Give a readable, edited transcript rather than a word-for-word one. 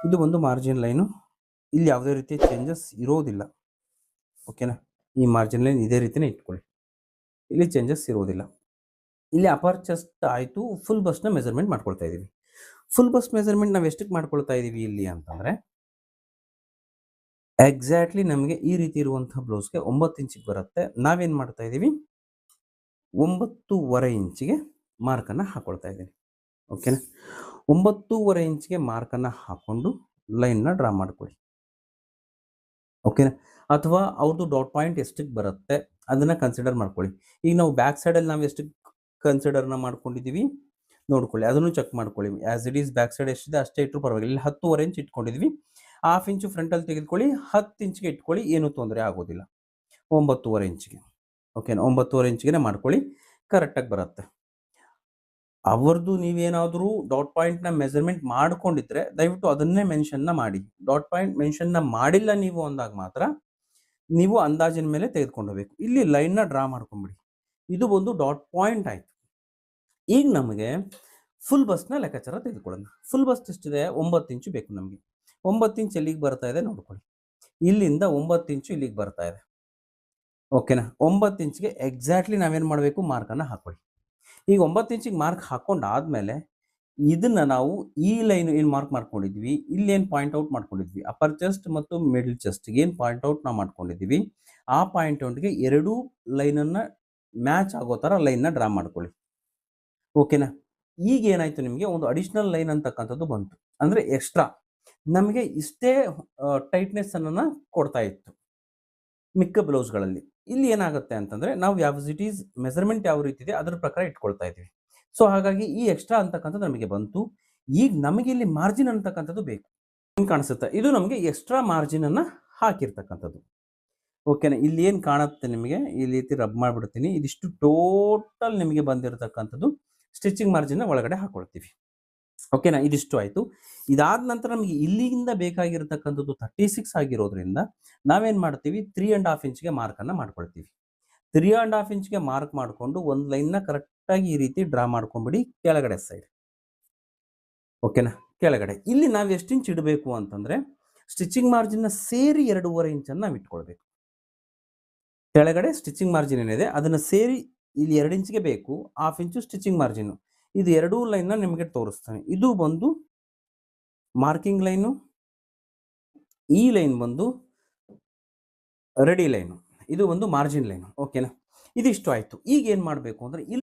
ಇದು ಒಂದು margin line. ಇಲ್ಲಿ ಯಾವುದೇ ರೀತಿಯ ಚೇಂಜಸ್ ಇರೋದಿಲ್ಲ. ಓಕೆನಾ, ಈ ಮಾರ್ಜಿನ್ ಲೈನ್ ಇದೇ ರೀತಿನೇ ಇಟ್ಕೊಳ್ಳಿ, ಇಲ್ಲಿ ಚೇಂಜಸ್ ಇರೋದಿಲ್ಲ. ಇಲ್ಲಿ ಅಪರ್ ಚೆಸ್ಟ್ ಆಯಿತು, ಫುಲ್ ಬಸ್ಟ್ನ ಮೆಜರ್ಮೆಂಟ್ ಮಾಡ್ಕೊಳ್ತಾ ಇದ್ದೀವಿ. ಫುಲ್ ಬಸ್ಟ್ ಮೆಜರ್ಮೆಂಟ್ ನಾವು ಎಷ್ಟಕ್ಕೆ ಮಾಡ್ಕೊಳ್ತಾ ಇದ್ದೀವಿ ಇಲ್ಲಿ ಅಂತಂದರೆ, ಎಕ್ಸಾಕ್ಟ್ಲಿ ನಮಗೆ ಈ ರೀತಿ ಇರುವಂತಹ ಬ್ಲೌಸ್ಗೆ 9 ಇಂಚಿಗೆ ಬರುತ್ತೆ. ನಾವೇನು ಮಾಡ್ತಾ ಇದ್ದೀವಿ, 9.5 ಇಂಚಿಗೆ ಮಾರ್ಕನ್ನು ಹಾಕೊಳ್ತಾ ಇದ್ದೀನಿ. ಓಕೆನಾ, 9.5 ಇಂಚಿಗೆ ಮಾರ್ಕನ್ನು ಹಾಕ್ಕೊಂಡು ಲೈನ್ನ ಡ್ರಾ ಮಾಡ್ಕೊಳ್ಳಿ. ಓಕೆನಾ, ಅಥವಾ ಅವ್ರದ್ದು ಡಾಟ್ ಪಾಯಿಂಟ್ ಎಷ್ಟಕ್ಕೆ ಬರುತ್ತೆ ಅದನ್ನು ಕನ್ಸಿಡರ್ ಮಾಡ್ಕೊಳ್ಳಿ. ಈಗ ನಾವು ಬ್ಯಾಕ್ ಸೈಡಲ್ಲಿ ನಾವು ಎಷ್ಟಕ್ಕೆ ಕನ್ಸಿಡರ್ನ ಮಾಡ್ಕೊಂಡಿದ್ದೀವಿ ನೋಡ್ಕೊಳ್ಳಿ, ಅದನ್ನು ಚೆಕ್ ಮಾಡ್ಕೊಳ್ಳಿ. As it is back side ಎಷ್ಟಿದೆ ಅಷ್ಟೇ ಇಟ್ಟರು ಪರವಾಗಿಲ್ಲ. ಇಲ್ಲಿ 10.5 ಇಂಚ್ ಇಟ್ಕೊಂಡಿದ್ವಿ, 1/2 ಇಂಚು ಫ್ರಂಟಲ್ಲಿ ತೆಗೆದುಕೊಳ್ಳಿ, 10 ಇಂಚಿಗೆ ಇಟ್ಕೊಳ್ಳಿ, ಏನೂ ತೊಂದರೆ ಆಗೋದಿಲ್ಲ. 9.5 ಇಂಚಿಗೆ, ಓಕೆನಾ, 9.5 ಇಂಚಿಗೆ ಮಾಡ್ಕೊಳ್ಳಿ, ಕರೆಕ್ಟಾಗಿ ಬರುತ್ತೆ. ಅವ್ರದ್ದು ನೀವೇನಾದರೂ ಡಾಟ್ ಪಾಯಿಂಟ್ನ ಮೆಜರ್ಮೆಂಟ್ ಮಾಡ್ಕೊಂಡಿದ್ರೆ ದಯವಿಟ್ಟು ಅದನ್ನೇ ಮೆನ್ಷನ್ನ ಮಾಡಿ. ಡಾಟ್ ಪಾಯಿಂಟ್ ಮೆನ್ಷನ್ನ ಮಾಡಿಲ್ಲ ನೀವು ಅಂದಾಗ ಮಾತ್ರ ನೀವು ಅಂದಾಜಿನ ಮೇಲೆ ತೆಗೆದುಕೊಂಡು ಹೋಗಬೇಕು. ಇಲ್ಲಿ ಲೈನ್ನ ಡ್ರಾ ಮಾಡ್ಕೊಂಬಿಡಿ. ಇದು ಒಂದು ಡಾಟ್ ಪಾಯಿಂಟ್ ಆಯಿತು. ಈಗ ನಮಗೆ ಫುಲ್ ಬಸ್ನ ಲೆಕ್ಕಾಚಾರ ತೆಗೆದುಕೊಳ್ಳೋಣ. ಫುಲ್ ಬಸ್ ಎಷ್ಟಿದೆ, 9 ಇಂಚು ಬೇಕು ನಮಗೆ. 9 ಇಂಚ್ ಎಲ್ಲಿಗೆ ಬರ್ತಾ ಇದೆ ನೋಡ್ಕೊಳ್ಳಿ, ಇಲ್ಲಿಂದ 9 ಇಂಚು ಇಲ್ಲಿಗೆ ಬರ್ತಾ ಇದೆ. ಓಕೆನಾ, 9 ಇಂಚಿಗೆ ಎಕ್ಸಾಕ್ಟ್ಲಿ ನಾವೇನು ಮಾಡಬೇಕು, ಮಾರ್ಕನ್ನು ಹಾಕೊಳ್ಳಿ. ಈಗ 9 ಇಂಚಿಗೆ ಮಾರ್ಕ್ ಹಾಕೊಂಡಾದ್ಮೇಲೆ ಇದನ್ನ ನಾವು ಈ ಲೈನ್ ಏನು ಮಾರ್ಕ್ ಮಾಡ್ಕೊಂಡಿದ್ವಿ, ಇಲ್ಲಿ ಏನು ಪಾಯಿಂಟ್ ಔಟ್ ಮಾಡ್ಕೊಂಡಿದ್ವಿ, ಅಪರ್ ಚೆಸ್ಟ್ ಮತ್ತು ಮಿಡಲ್ ಚೆಸ್ಟ್ಗೆ ಏನು ಪಾಯಿಂಟ್ ಔಟ್ ನಾವು ಮಾಡ್ಕೊಂಡಿದ್ದೀವಿ, ಆ ಪಾಯಿಂಟ್ ಔಟ್ಗೆ ಎರಡೂ ಲೈನನ್ನು ಮ್ಯಾಚ್ ಆಗೋ ಥರ ಲೈನ್ನ ಡ್ರಾ ಮಾಡ್ಕೊಳ್ಳಿ. ಓಕೆನಾ, ಈಗ ಏನಾಯಿತು, ನಿಮಗೆ ಒಂದು ಅಡಿಷ್ನಲ್ ಲೈನ್ ಅಂತಕ್ಕಂಥದ್ದು ಬಂತು. ಅಂದರೆ ಎಕ್ಸ್ಟ್ರಾ ನಮಗೆ ಇಷ್ಟೇ ಟೈಟ್ನೆಸ್ ಅನ್ನು ಕೊಡ್ತಾ ಇತ್ತು ಮಿಕ್ಕ ಬ್ಲೌಸ್ಗಳಲ್ಲಿ. ಇಲ್ಲಿ ಏನಾಗುತ್ತೆ ಅಂತಂದರೆ ನಾವು ಯಾವ ಇಟ್ ಈಸ್ ಮೆಜರ್ಮೆಂಟ್ ಯಾವ ರೀತಿ ಇದೆ ಅದರ ಪ್ರಕಾರ ಇಟ್ಕೊಳ್ತಾ ಇದ್ದೀವಿ. ಸೊ ಹಾಗಾಗಿ ಈ ಎಕ್ಸ್ಟ್ರಾ ಅಂತಕ್ಕಂಥದ್ದು ನಮಗೆ ಬಂತು. ಈಗ ನಮಗೆ ಇಲ್ಲಿ ಮಾರ್ಜಿನ್ ಅಂತಕ್ಕಂಥದ್ದು ಬೇಕು. ಹಿಂಗೆ ಕಾಣಿಸುತ್ತೆ, ಇದು ನಮಗೆ ಎಕ್ಸ್ಟ್ರಾ ಮಾರ್ಜಿನನ್ನು ಹಾಕಿರ್ತಕ್ಕಂಥದ್ದು. ಓಕೆನಾ, ಇಲ್ಲಿ ಏನು ಕಾಣುತ್ತೆ ನಿಮಗೆ, ಈ ರೀತಿ ರಬ್ ಮಾಡಿಬಿಡ್ತೀನಿ. ಇದಿಷ್ಟು ಟೋಟಲ್ ನಿಮಗೆ ಬಂದಿರತಕ್ಕಂಥದ್ದು ಸ್ಟಿಚಿಂಗ್ ಮಾರ್ಜಿನ್ನ ಒಳಗಡೆ ಹಾಕೊಳ್ತೀವಿ. ಓಕೆನಾ, ಇದಿಷ್ಟು ಆಯಿತು. ಇದಾದ ನಂತರ ನಮಗೆ ಇಲ್ಲಿಂದ ಬೇಕಾಗಿರತಕ್ಕಂಥದ್ದು 36 ಆಗಿರೋದ್ರಿಂದ ನಾವೇನು ಮಾಡ್ತೀವಿ, 3.5 ಇಂಚ್ಗೆ ಮಾರ್ಕನ್ನು ಮಾಡ್ಕೊಳ್ತೀವಿ. 3.5 ಇಂಚ್ಗೆ ಮಾರ್ಕ್ ಮಾಡಿಕೊಂಡು ಒಂದು ಲೈನ್ನ ಕರೆಕ್ಟಾಗಿ ಈ ರೀತಿ ಡ್ರಾ ಮಾಡ್ಕೊಂಬಿಡಿ ಕೆಳಗಡೆ ಸೈಡ್. ಓಕೆನಾ, ಕೆಳಗಡೆ ಇಲ್ಲಿ ನಾವು ಎಷ್ಟು ಇಂಚ್ ಇಡಬೇಕು ಅಂತಂದರೆ, ಸ್ಟಿಚಿಂಗ್ ಮಾರ್ಜಿನ್ನ ಸೇರಿ 2.5 ಇಂಚನ್ನು ನಾವು ಇಟ್ಕೊಳ್ಬೇಕು. ಕೆಳಗಡೆ ಸ್ಟಿಚಿಂಗ್ ಮಾರ್ಜಿನ್ ಏನಿದೆ ಅದನ್ನು ಸೇರಿ ಇಲ್ಲಿ 2 ಇಂಚಿಗೆ ಬೇಕು, 1/2 ಇಂಚು ಸ್ಟಿಚಿಂಗ್ ಮಾರ್ಜಿನ್ನು. ಇದು ಎರಡೂ ಲೈನ್ನ ನಿಮಗೆ ತೋರಿಸ್ತಾನೆ. ಇದು ಬಂದು ಮಾರ್ಕಿಂಗ್ ಲೈನು, ಈ ಲೈನ್ ಬಂದು ರೆಡಿ ಲೈನು, ಇದು ಒಂದು ಮಾರ್ಜಿನ್ ಲೈನು. ಓಕೆನಾ, ಇದಿಷ್ಟು ಆಯಿತು. ಈಗ ಏನು ಮಾಡಬೇಕು ಅಂದರೆ, ಇಲ್ಲಿ